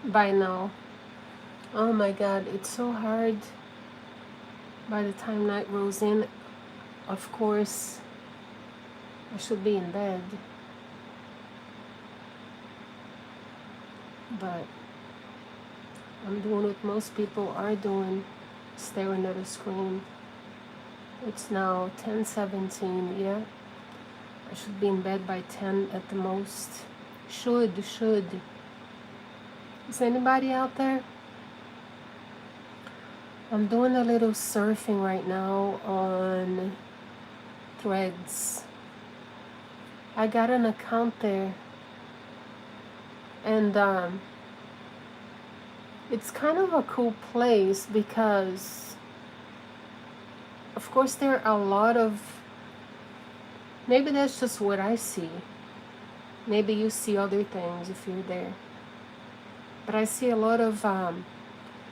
by now. Oh my god, it's so hard. By the time night rolls in, of course, I should be in bed. But I'm doing what most people are doing, staring at a screen. It's now 10:17. Yeah, I should be in bed by 10 at the most. Should. Is anybody out there? I'm doing a little surfing right now on Threads. I got an account there, and it's kind of a cool place because, of course, there are a lot of, maybe that's just what I see. Maybe you see other things if you're there. But I see a lot of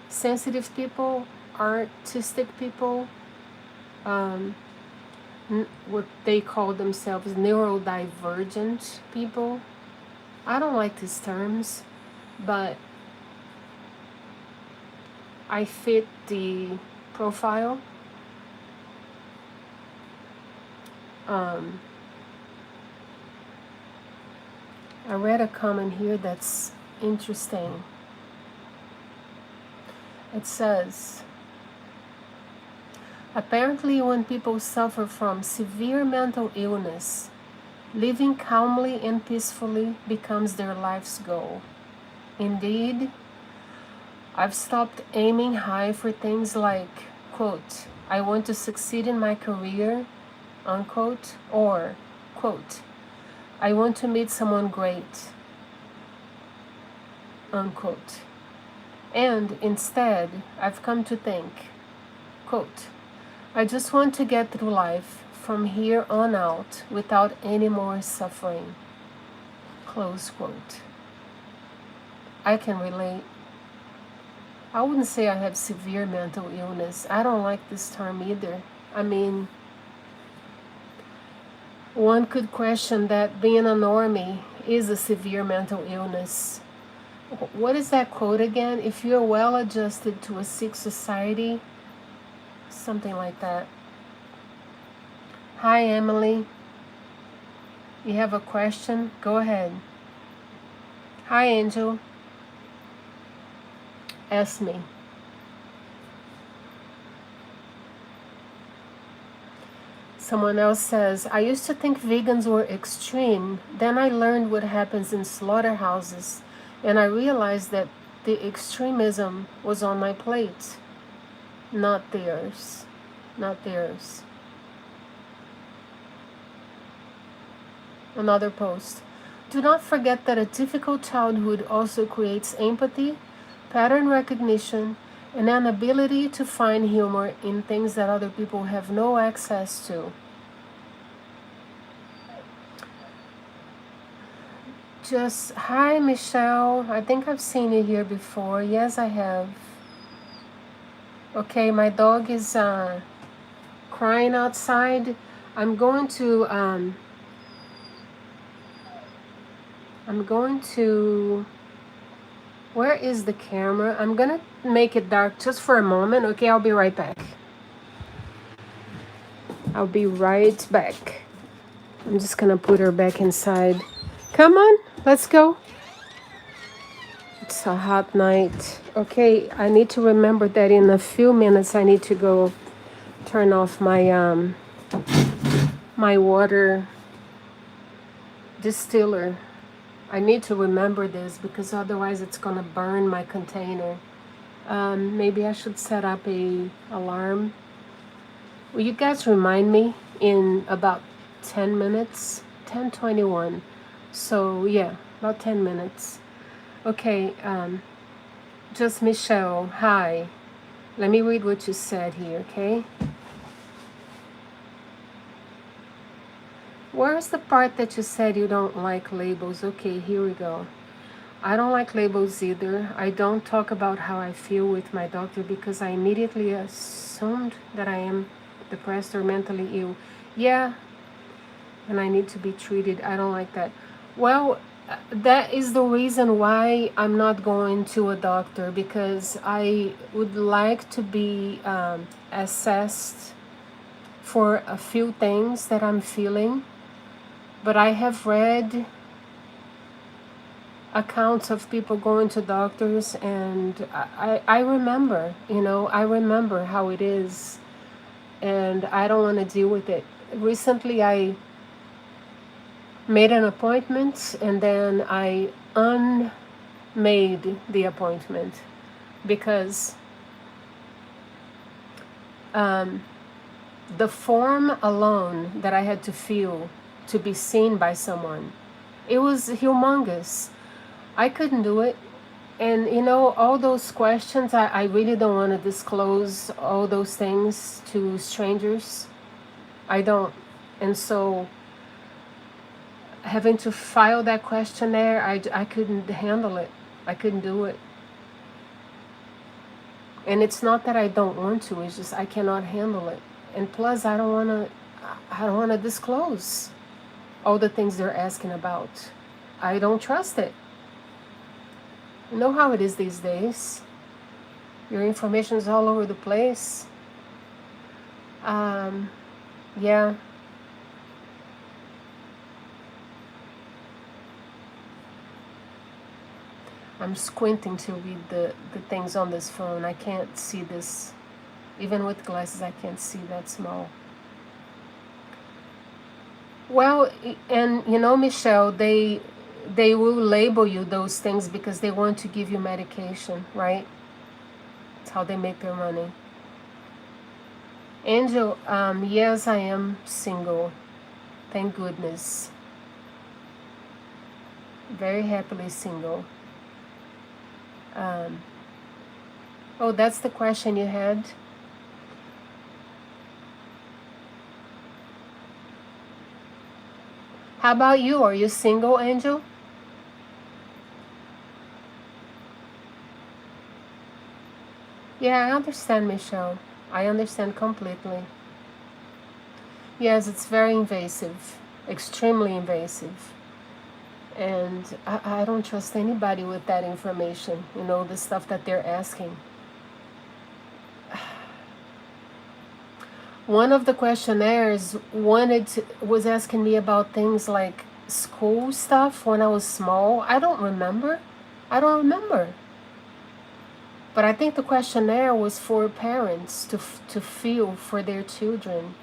sensitive people, artistic people, um, what they call themselves neurodivergent people. I don't like these terms, but I fit the profile. Um, I read a comment here that's interesting. It says, apparently, when people suffer from severe mental illness, living calmly and peacefully becomes their life's goal. Indeed, I've stopped aiming high for things like, quote, I want to succeed in my career, unquote, or, quote, I want to meet someone great, unquote. And instead, I've come to think, quote, I just want to get through life from here on out without any more suffering, close quote. I can relate. I wouldn't say I have severe mental illness. I don't like this term either. I mean, one could question that being a normie is a severe mental illness. What is that quote again? If you're well adjusted to a sick society, something like that. Hi, Emily. You have a question? Go ahead. Hi, Angel. Ask me. Someone else says, I used to think vegans were extreme. Then I learned what happens in slaughterhouses, and I realized that the extremism was on my plate, not theirs. Not theirs. Another post. Do not forget that a difficult childhood also creates empathy, pattern recognition, and an ability to find humor in things that other people have no access to. Just, hi Michelle. I think I've seen you here before. Yes, I have. Okay, my dog is crying outside. I'm going to where is the camera? I'm gonna make it dark just for a moment. Okay, I'll be right back. I'll be right back. I'm just gonna put her back inside. Come on, let's go. It's a hot night. Okay, I need to remember that in a few minutes I need to go turn off my my water distiller. I need to remember this because otherwise it's gonna burn my container. Maybe I should set up a alarm. Will you guys remind me in about 10 minutes? 10:21. So yeah, about 10 minutes. Okay, just Michelle, hi. Let me read what you said here, okay? Where's the part that you said you don't like labels? Okay, here we go. I don't like labels either. I don't talk about how I feel with my doctor because I immediately assumed that I am depressed or mentally ill. Yeah, and I need to be treated. I don't like that. Well, That is the reason why I'm not going to a doctor, because I would like to be assessed for a few things that I'm feeling. But I have read accounts of people going to doctors, and I remember, I remember how it is, and I don't want to deal with it. Recently, I made an appointment, and then I unmade the appointment because um, the form alone that I had to fill to be seen by someone, it was humongous. I couldn't do it. And all those questions, I really don't want to disclose all those things to strangers. I don't. And so having to file that questionnaire, I couldn't handle it. I couldn't do it. And it's not that I don't want to, it's just I cannot handle it. And plus I don't want to disclose all the things they're asking about. I don't trust it. You know how it is these days. Your information is all over the place. Yeah. I'm squinting to read the things on this phone. I can't see this. Even with glasses, I can't see that small. Well, and Michelle, they will label you those things because they want to give you medication, right? It's how they make their money. Angel, yes, I am single. Thank goodness. Very happily single. Oh, that's the question you had? How about you? Are you single, Angel? Yeah, I understand, Michelle. I understand completely. Yes, it's very invasive, extremely invasive. And I don't trust anybody with that information, the stuff that they're asking. One of the questionnaires was asking me about things like school stuff when I was small. I don't remember. I don't remember. But I think the questionnaire was for parents to feel for their children.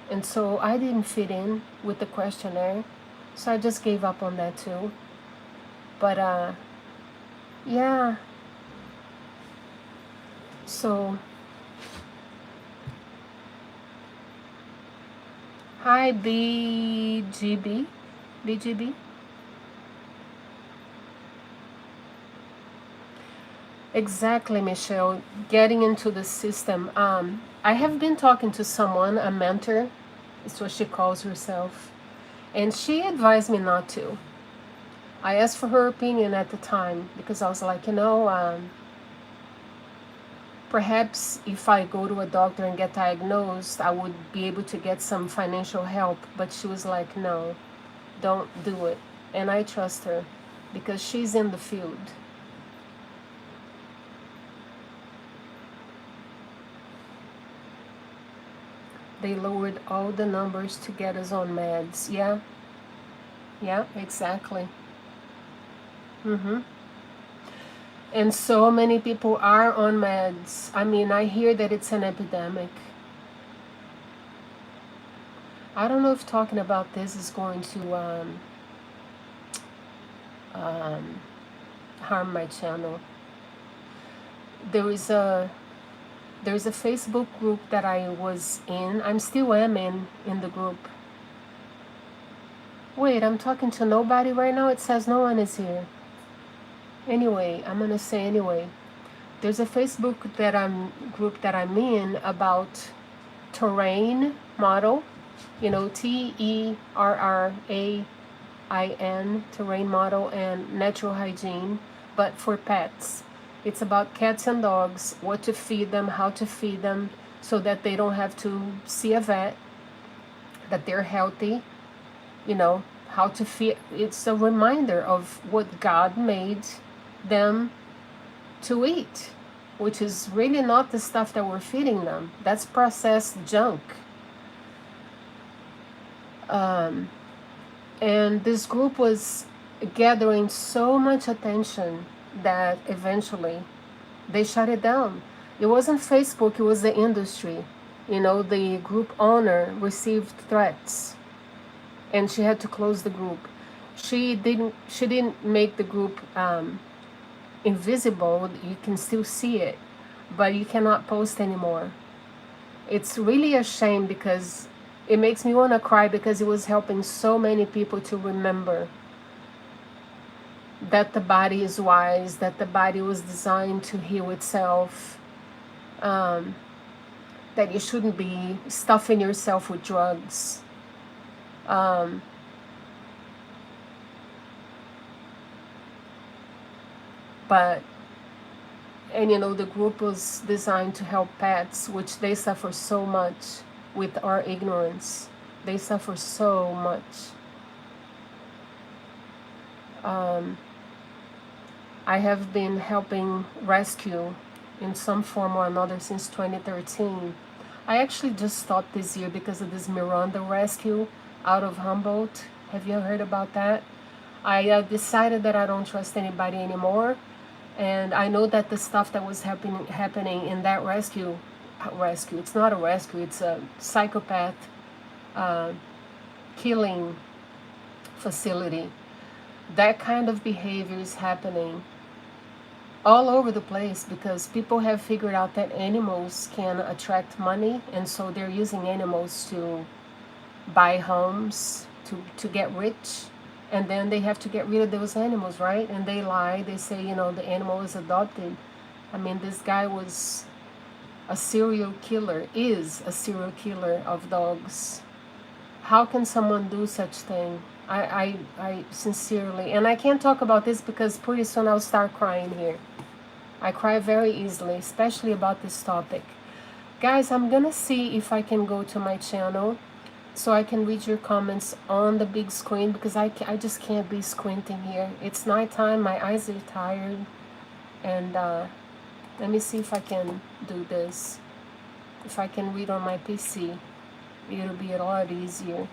And so I didn't fit in with the questionnaire. So I just gave up on that too. But yeah. So hi BGB. BGB. Exactly, Michelle. Getting into the system. I have been talking to someone, a mentor, is what she calls herself, and she advised me not to. I asked for her opinion at the time because I was like, perhaps if I go to a doctor and get diagnosed, I would be able to get some financial help. But she was like, no, don't do it. And I trust her because she's in the field. They lowered all the numbers to get us on meds. Yeah, exactly. And so many people are on meds. I mean, I hear that it's an epidemic. I don't know if talking about this is going to harm my channel. There's a Facebook group that I was in. I'm still in the group. Wait, I'm talking to nobody right now? It says no one is here. Anyway, I'm gonna say anyway. There's a Facebook group that I'm in about terrain model, TERRAIN, terrain model, and natural hygiene, but for pets. It's about cats and dogs, what to feed them, how to feed them, so that they don't have to see a vet, that they're healthy, how to feed. It's a reminder of what God made them to eat, which is really not the stuff that we're feeding them. That's processed junk. Um, and this group was gathering so much attention that eventually they shut it down. It wasn't Facebook, it was the industry. You know, the group owner received threats and she had to close the group. She didn't make the group invisible. You can still see it, but you cannot post anymore. It's really a shame because it makes me want to cry because it was helping so many people to remember that the body is wise, that the body was designed to heal itself, that you shouldn't be stuffing yourself with drugs. Um, but and you know, the group was designed to help pets, which they suffer so much with our ignorance. They suffer so much. um, I have been helping rescue in some form or another since 2013. I actually just stopped this year because of this Miranda rescue out of Humboldt. Have you heard about that? I decided that I don't trust anybody anymore, and I know that the stuff that was happening in that rescue, it's not a rescue, it's a psychopath uh, killing facility. That kind of behavior is happening all over the place because people have figured out that animals can attract money, and so they're using animals to buy homes, to get rich, and then they have to get rid of those animals, right? And they lie, they say, you know, the animal is adopted. I mean, this guy was a serial killer, is a serial killer of dogs. How can someone do such thing? I sincerely, and I can't talk about this because pretty soon I'll start crying here. I cry very easily, especially about this topic. Guys, I'm gonna see if I can go to my channel so I can read your comments on the big screen because I just can't be squinting here. It's nighttime, my eyes are tired, and let me see if I can do this. If I can read on my PC, it'll be a lot easier.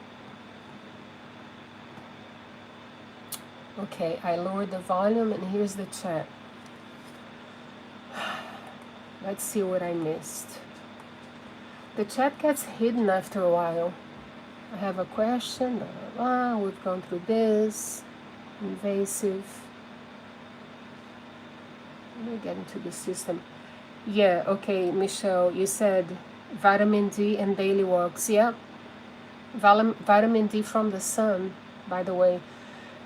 Okay, I lowered the volume and here's the chat. Let's see what I missed. The chat gets hidden after a while. I have a question. Blah, blah, blah. We've gone through this. Invasive. Let me get into the system. Yeah, okay, Michelle, you said vitamin D and daily walks. Yeah, vitamin D from the sun, by the way.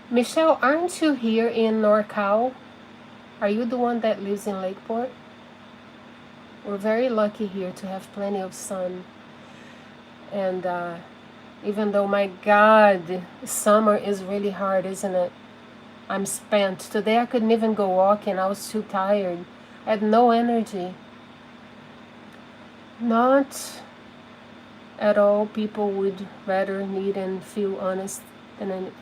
Michelle, aren't you here in NorCal? Are you the one that lives in Lakeport? We're very lucky here to have plenty of sun. And even though, my God, summer is really hard, isn't it? I'm spent. Today I couldn't even go walking. I was too tired. I had no energy. Not at all. People would rather need and feel honest than any.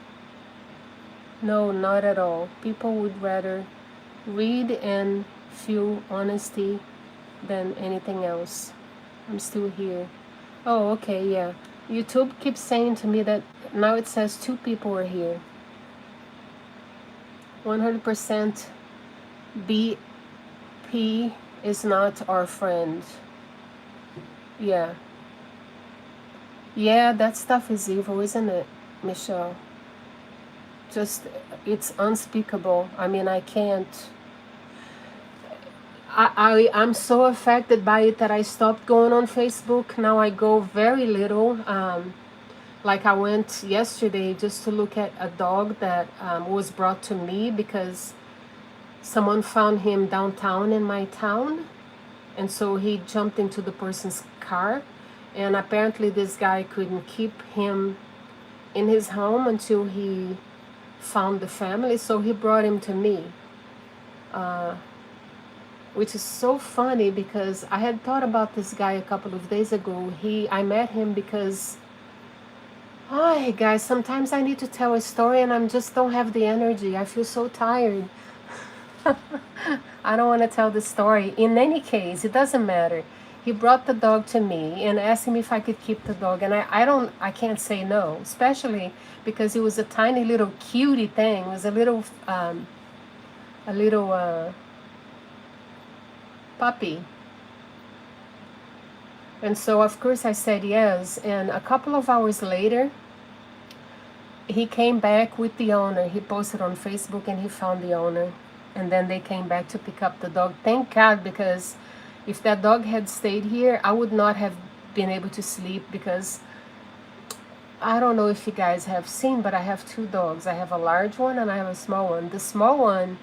No, not at all. People would rather read and feel honesty than anything else. I'm still here. Oh, okay, yeah. YouTube keeps saying to me that now it says 2 people are here. 100% BP is not our friend. Yeah. Yeah, that stuff is evil, isn't it, Michelle? Just, it's unspeakable. I mean, I can't. I'm so affected by it that I stopped going on Facebook. Now I go very little. Like I went yesterday just to look at a dog that was brought to me because someone found him downtown in my town. And so he jumped into the person's car. And apparently this guy couldn't keep him in his home until he found the family. So he brought him to me. Which is so funny because I had thought about this guy a couple of days ago. I met him because Hi guys, sometimes I need to tell a story and I just don't have the energy. I feel so tired. I don't want to tell the story. In any case, it doesn't matter. He brought the dog to me and asked me if I could keep the dog, and I can't say no, especially because it was a tiny little cutie thing. It was a little puppy. And so of course I said yes, and a couple of hours later he came back with the owner. He posted on Facebook and he found the owner. And then they came back to pick up the dog. Thank God, because if that dog had stayed here, I would not have been able to sleep, because I don't know if you guys have seen, but I have two dogs. I have a large one and I have a small one. The small one,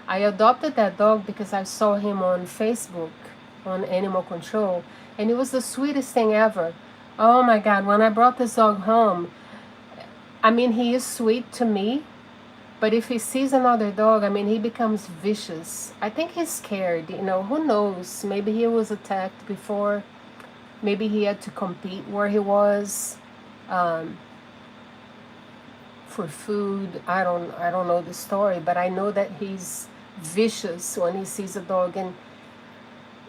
I adopted that dog because I saw him on Facebook on animal control, and it was the sweetest thing ever. Oh my God, when I brought this dog home, I mean, he is sweet to me, but if he sees another dog, I mean, he becomes vicious. I think he's scared, you know, who knows? Maybe he was attacked before. Maybe he had to compete where he was for food. I don't know the story, but I know that he's vicious when he sees a dog. And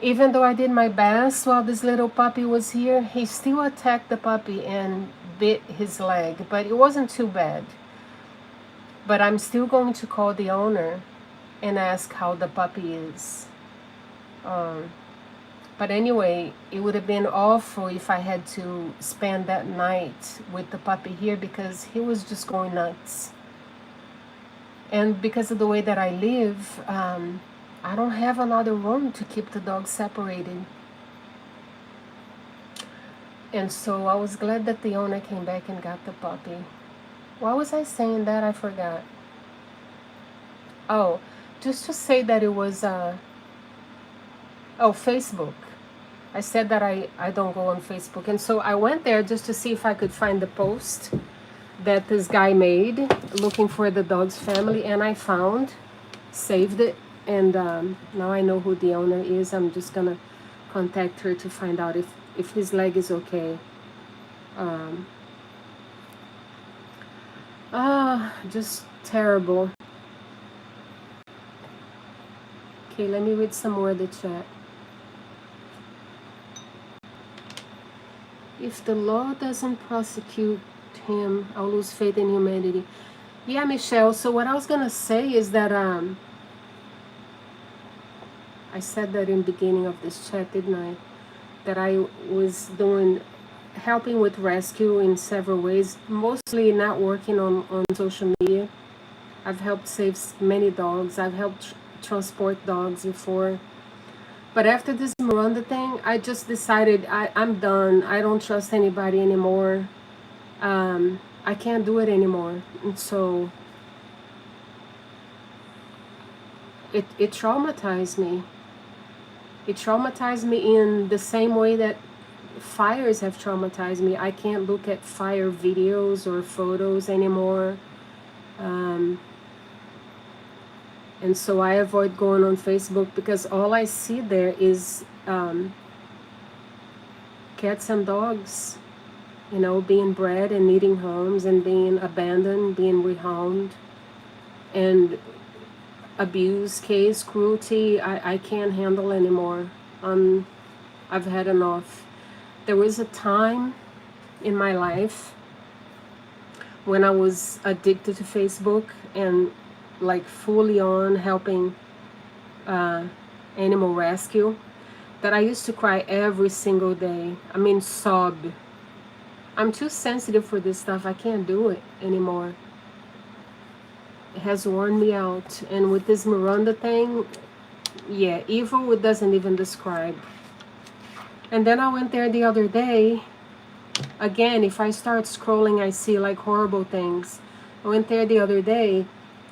even though I did my best while this little puppy was here, he still attacked the puppy and bit his leg, but it wasn't too bad. But I'm still going to call the owner and ask how the puppy is. But anyway, it would have been awful if I had to spend that night with the puppy here, because he was just going nuts. And because of the way that I live, I don't have another room to keep the dog separated. And so I was glad that the owner came back and got the puppy. Why was I saying that? I forgot. Oh, just to say that it was, Facebook. I said that I don't go on Facebook. And so I went there just to see if I could find the post that this guy made looking for the dog's family. And I found, saved it. And now I know who the owner is. I'm just going to contact her to find out if his leg is okay. Just terrible. Okay, let me read some more of the chat. If the law doesn't prosecute him, I'll lose faith in humanity. Yeah, Michelle, so what I was going to say is that I said that in the beginning of this chat, didn't I? That I was helping with rescue in several ways, mostly not working on social media. I've helped save many dogs. I've helped transport dogs before. But after this Miranda thing, I just decided I'm done. I don't trust anybody anymore. I can't do it anymore. And so it traumatized me. It traumatized me in the same way that fires have traumatized me. I can't look at fire videos or photos anymore. And so I avoid going on Facebook, because all I see there is cats and dogs, you know, being bred and needing homes and being abandoned, being rehomed, and abuse case, cruelty. I can't handle anymore. I've had enough. There was a time in my life when I was addicted to Facebook and like fully on helping animal rescue, that I used to cry every single day. I mean, sob. I'm too sensitive for this stuff. I can't do it anymore. It has worn me out. And with this Miranda thing, yeah, evil it doesn't even describe. And then I went there the other day. Again, if I start scrolling, I see like horrible things. I went there the other day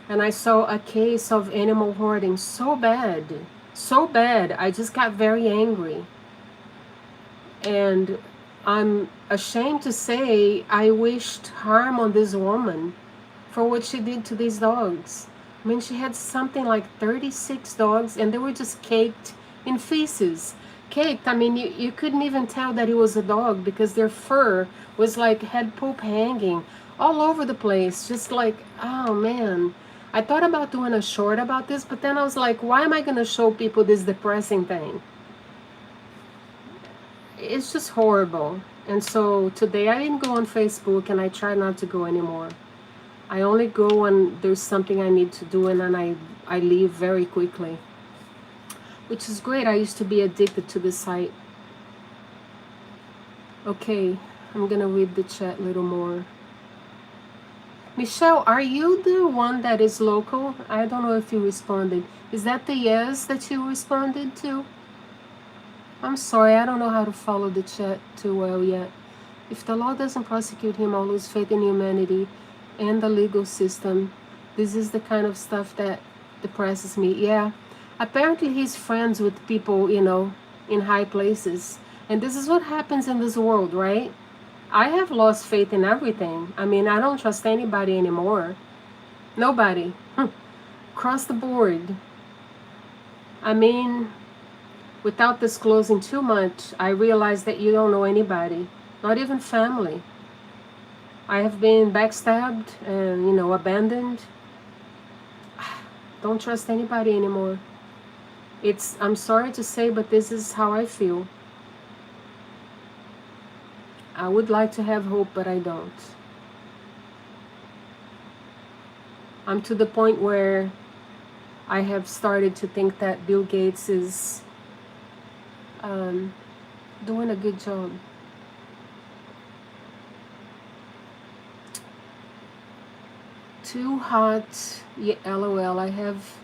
and I saw a case of animal hoarding. So bad. So bad. I just got very angry. And I'm ashamed to say I wished harm on this woman for what she did to these dogs. I mean, she had something like 36 dogs, and they were just caked in feces. caked. I mean, you couldn't even tell that it was a dog because their fur was like head poop hanging all over the place. Just like, oh man. I thought about doing a short about this, but then I was like, why am I going to show people this depressing thing? It's just horrible. And so today I didn't go on Facebook, and I try not to go anymore. I only go when there's something I need to do, and then I leave very quickly. Which is great. I used to be addicted to the site. Okay, I'm gonna read the chat a little more. Michelle, are you the one that is local? I don't know if you responded. Is that the yes that you responded to? I'm sorry, I don't know how to follow the chat too well yet. If the law doesn't prosecute him, I'll lose faith in humanity and the legal system. This is the kind of stuff that depresses me. Yeah, apparently he's friends with people, in high places. And this is what happens in this world, right? I have lost faith in everything. I mean, I don't trust anybody anymore. Nobody. Across the board. I mean, without disclosing too much, I realize that you don't know anybody, not even family. I have been backstabbed and, abandoned. Don't trust anybody anymore. I'm sorry to say, but this is how I feel. I would like to have hope, but I don't. I'm to the point where I have started to think that Bill Gates is doing a good job. Too hot, yeah, LOL. I have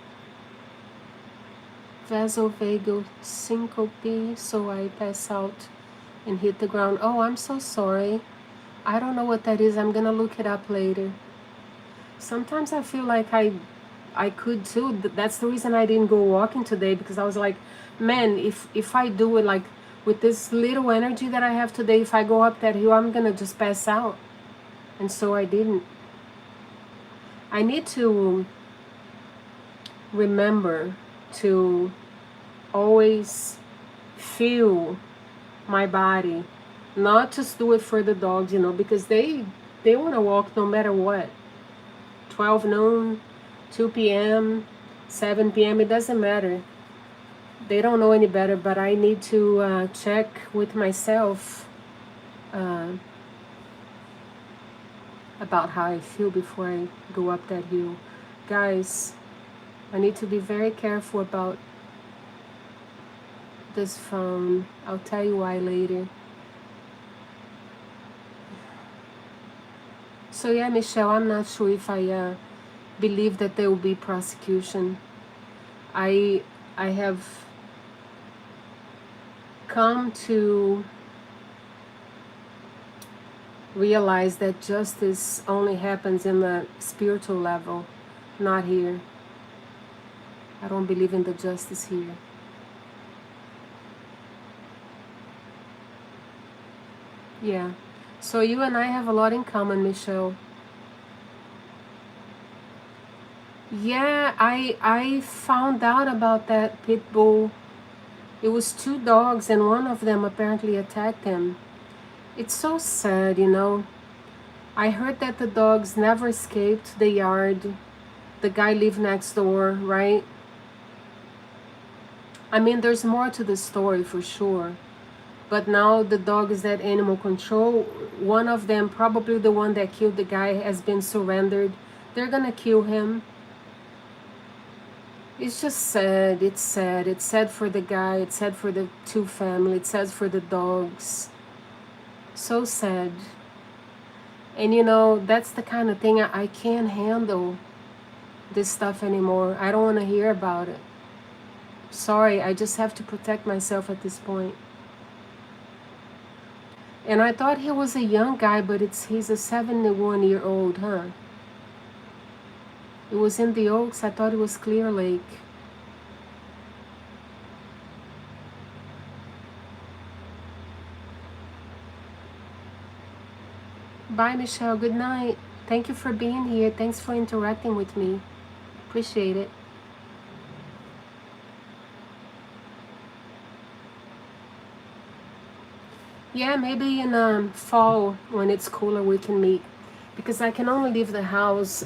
vasovagal syncope, so I pass out and hit the ground. Oh, I'm so sorry. I don't know what that is. I'm gonna look it up later. Sometimes I feel like I could too. That's the reason I didn't go walking today, because I was like, man, if I do it like with this little energy that I have today, if I go up that hill, I'm gonna just pass out. And so I didn't. I need to remember to always feel my body, not just do it for the dogs, because they want to walk no matter what. 12 noon, 2 p.m., 7 p.m., it doesn't matter. They don't know any better, but I need to check with myself about how I feel before I go up that hill. Guys, I need to be very careful about this phone. I'll tell you why later. So yeah, Michelle, I'm not sure if I believe that there will be prosecution. I have come to realize that justice only happens in the spiritual level, not here. I don't believe in the justice here. Yeah. So you and I have a lot in common, Michelle. Yeah, I found out about that pit bull. It was 2 dogs, and one of them apparently attacked him. It's so sad, I heard that the dogs never escaped the yard. The guy lived next door, right? I mean, there's more to the story for sure. But now the dog is at animal control. One of them, probably the one that killed the guy, has been surrendered. They're gonna kill him. It's just sad. It's sad. It's sad for the guy. It's sad for the 2 family. It's sad for the dogs. So sad. And that's the kind of thing I can't handle this stuff anymore. I don't want to hear about it. Sorry, I just have to protect myself at this point. And I thought he was a young guy, but he's a 71-year-old, huh? It was in the Oaks. I thought it was Clear Lake. Bye, Michelle. Good night. Thank you for being here. Thanks for interacting with me. Appreciate it. Yeah, maybe in fall when it's cooler we can meet, because I can only leave the house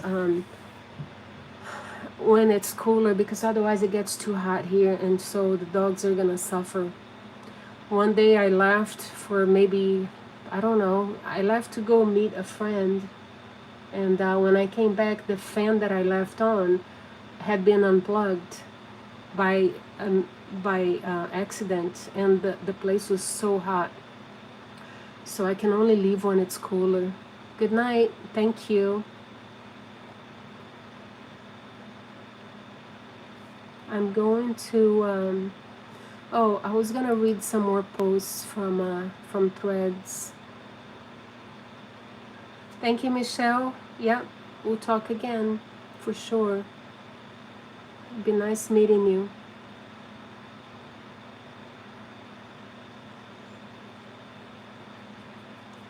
when it's cooler, because otherwise it gets too hot here, and so the dogs are gonna suffer. One day I left for maybe, I don't know, I left to go meet a friend, and when I came back, the fan that I left on had been unplugged by um, by accident, and the place was so hot. So I can only leave when it's cooler. Good night. Thank you. I'm going to. Oh, I was gonna read some more posts from Threads. Thank you, Michelle. Yep, we'll talk again for sure. It'd be nice meeting you.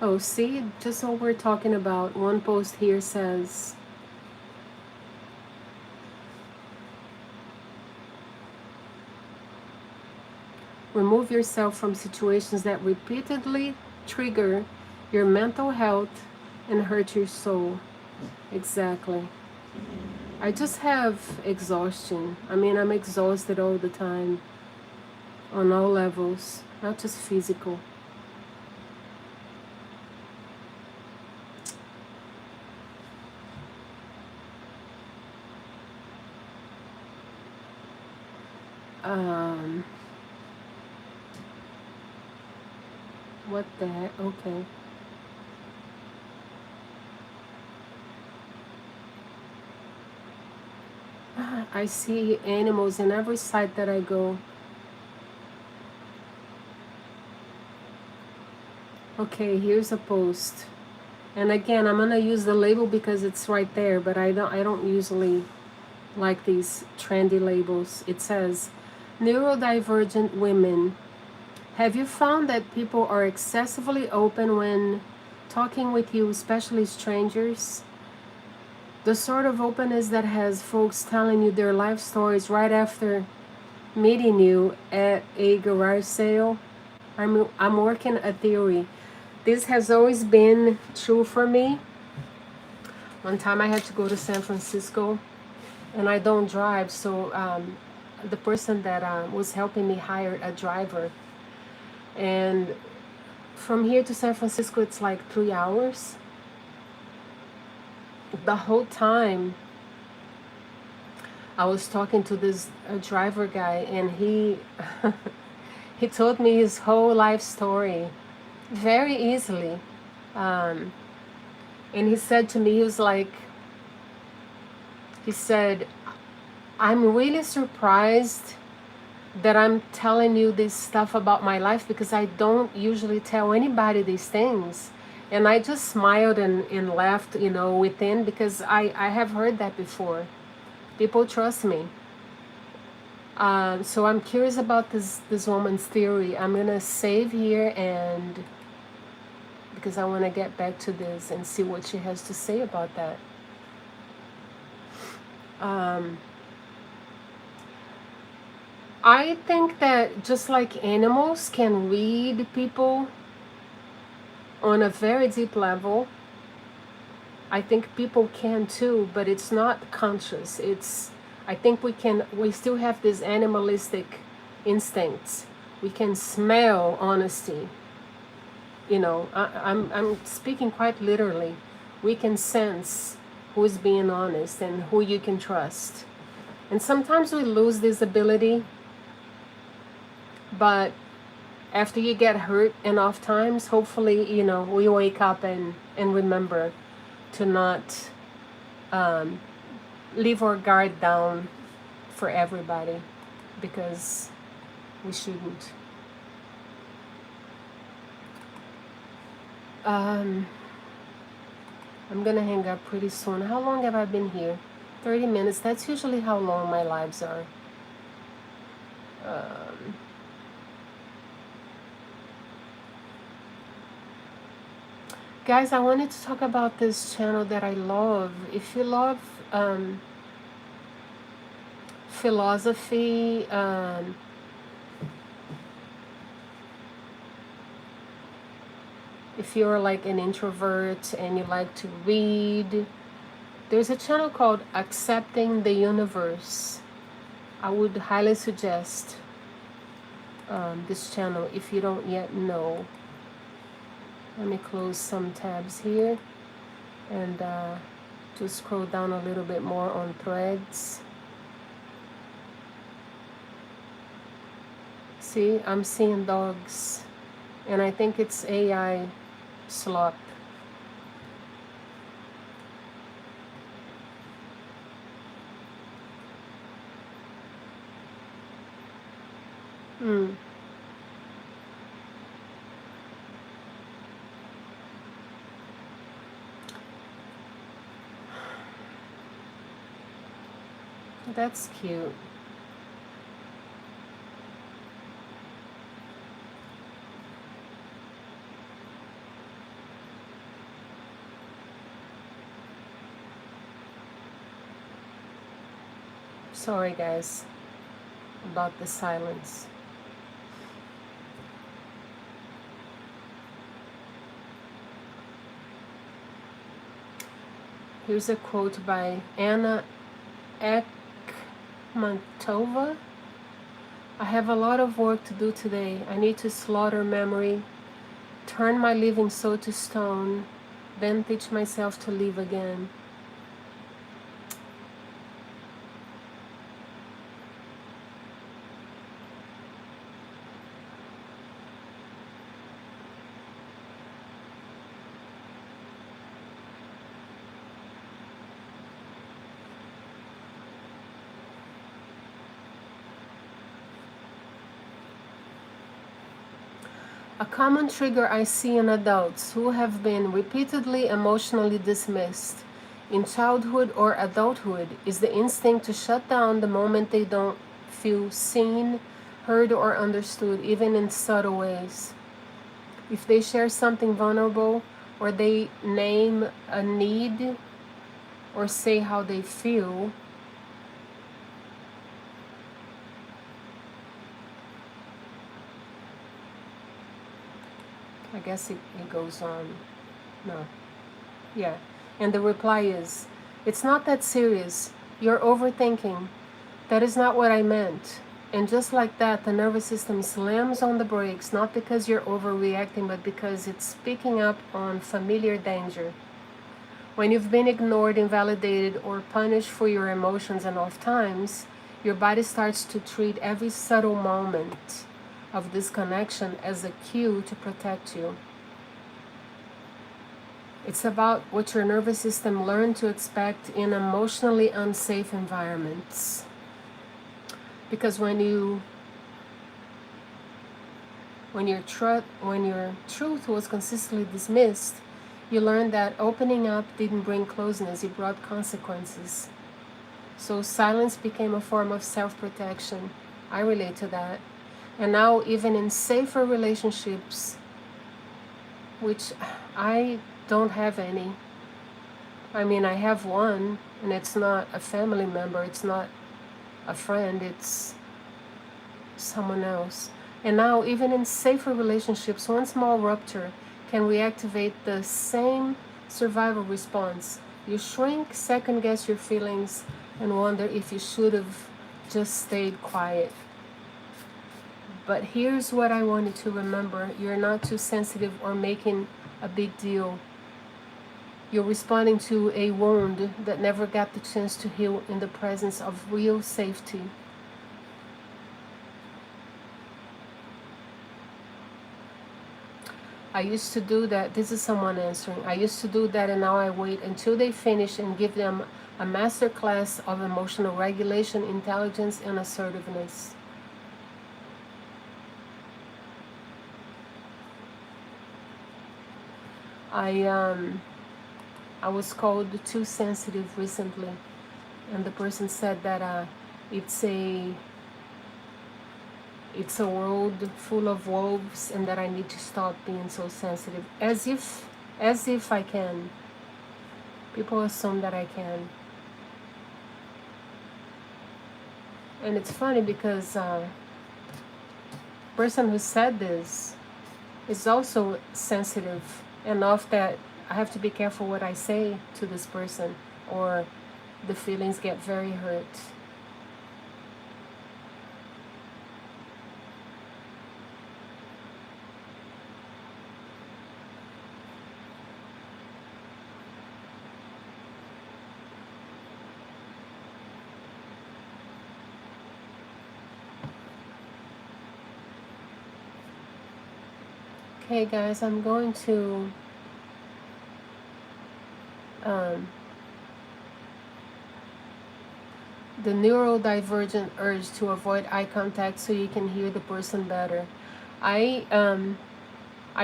Oh, see, just what we're talking about. One post here says, remove yourself from situations that repeatedly trigger your mental health and hurt your soul. Exactly. I just have exhaustion. I mean, I'm exhausted all the time on all levels, not just physical. Um, what the heck? Okay. I see animals in every site that I go. Okay, here's a post. And again, I'm gonna use the label because it's right there, but I don't usually like these trendy labels. It says, neurodivergent women. Have you found that people are excessively open when talking with you, especially strangers? The sort of openness that has folks telling you their life stories right after meeting you at a garage sale. I'm working a theory. This has always been true for me. One time I had to go to San Francisco, and I don't drive, so the person that was helping me hired a driver. And from here to San Francisco, it's like 3 hours. The whole time I was talking to this driver guy, and he he told me his whole life story very easily. Um, and he said to me, he said, I'm really surprised that I'm telling you this stuff about my life, because I don't usually tell anybody these things. And I just smiled and laughed, within, because I have heard that before. People trust me. So I'm curious about this woman's theory. I'm gonna save here, and because I want to get back to this and see what she has to say about that. I think that just like animals can read people on a very deep level, I think people can too, but it's not conscious. I think we still have these animalistic instincts. We can smell honesty. I'm speaking quite literally. We can sense who's being honest and who you can trust. And sometimes we lose this ability, but after you get hurt enough times, hopefully, we wake up and remember to not leave our guard down for everybody, because we shouldn't. I'm gonna hang up pretty soon. How long have I been here? 30 minutes. That's usually how long my lives are. Guys, I wanted to talk about this channel that I love. If you love philosophy, If you're like an introvert and you like to read, there's a channel called Accepting the Universe. I would highly suggest this channel if you don't yet know. Let me close some tabs here and to scroll down a little bit more on threads. See, I'm seeing dogs, and I think it's AI slop. Mm. That's cute. Sorry guys about the silence. Here's a quote by Anna Ekmatova. I have a lot of work to do today. I need to slaughter memory, turn my living soul to stone, then teach myself to live again. A common trigger I see in adults who have been repeatedly emotionally dismissed in childhood or adulthood is the instinct to shut down the moment they don't feel seen, heard, or understood, even in subtle ways. If they share something vulnerable, or they name a need, or say how they feel, I guess it goes on. No. Yeah. And the reply is, it's not that serious. You're overthinking. That is not what I meant. And just like that, the nervous system slams on the brakes, not because you're overreacting, but because it's picking up on familiar danger. When you've been ignored, invalidated, or punished for your emotions enough times, your body starts to treat every subtle moment of disconnection as a cue to protect you. It's about what your nervous system learned to expect in emotionally unsafe environments. Because when your truth was consistently dismissed, you learned that opening up didn't bring closeness, it brought consequences. So silence became a form of self-protection. I relate to that. And now even in safer relationships, which I don't have any. I mean, I have one, and it's not a family member, it's not a friend, it's someone else. And now even in safer relationships, one small rupture can reactivate the same survival response. You shrink, second guess your feelings, and wonder if you should have just stayed quiet. But here's what I wanted to remember. You're not too sensitive or making a big deal. You're responding to a wound that never got the chance to heal in the presence of real safety. I used to do that. This is someone answering. I used to do that, and now I wait until they finish and give them a master class of emotional regulation, intelligence, and assertiveness. I was called too sensitive recently, and the person said that it's a world full of wolves, and that I need to stop being so sensitive. As if I can. People assume that I can. And it's funny because person who said this is also sensitive enough that I have to be careful what I say to this person, or the feelings get very hurt. Okay, guys, I'm going to the neurodivergent urge to avoid eye contact so you can hear the person better. I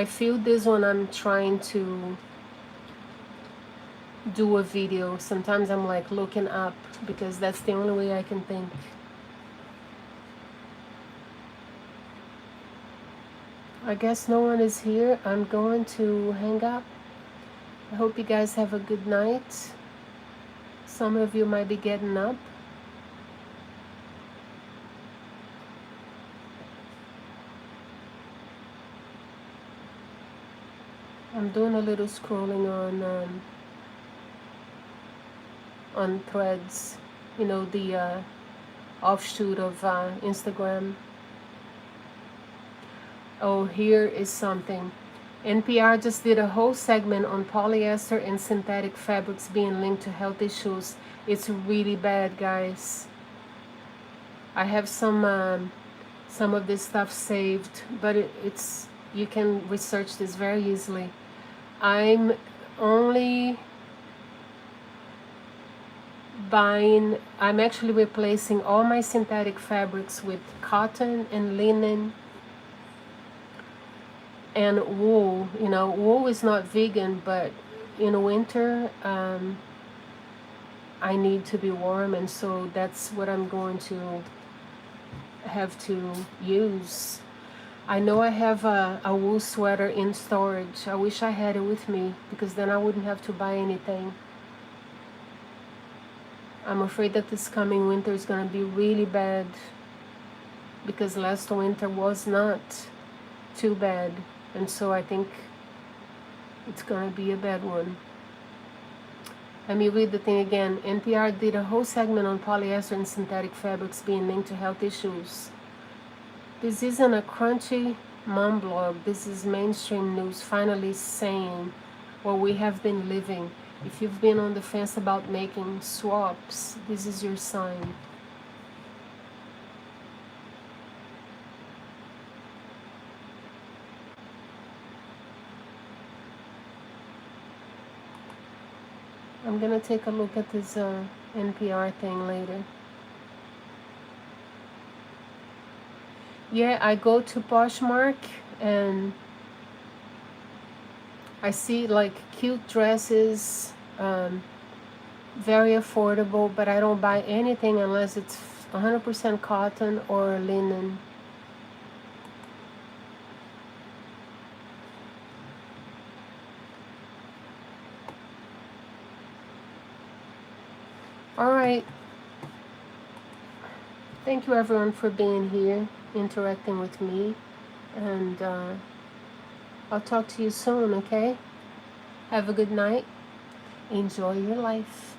feel this when I'm trying to do a video. Sometimes I'm like looking up because that's the only way I can think. I guess no one is here. I'm going to hang up. I hope you guys have a good night. Some of you might be getting up. I'm doing a little scrolling on Threads, you know, the offshoot of Instagram. Oh, here is something. NPR just did a whole segment on polyester and synthetic fabrics being linked to health issues. It's really bad, guys. I have some of this stuff saved, but it's you can research this very easily. I'm only I'm actually replacing all my synthetic fabrics with cotton and linen and wool. You know, wool is not vegan, but in winter I need to be warm, and so that's what I'm going to have to use. I know I have a wool sweater in storage. I wish I had it with me because then I wouldn't have to buy anything. I'm afraid that this coming winter is going to be really bad because last winter was not too bad, and so I think it's going to be a bad one. Let me read the thing again. NPR did a whole segment on polyester and synthetic fabrics being linked to health issues. This isn't a crunchy mom blog. This is mainstream news finally saying what we have been living. If you've been on the fence about making swaps, this is your sign. I'm gonna take a look at this NPR thing later. Yeah, I go to Poshmark and I see like cute dresses, very affordable, but I don't buy anything unless it's 100% cotton or linen. All right. Thank you everyone for being here, interacting with me, and I'll talk to you soon, okay? Have a good night. Enjoy your life.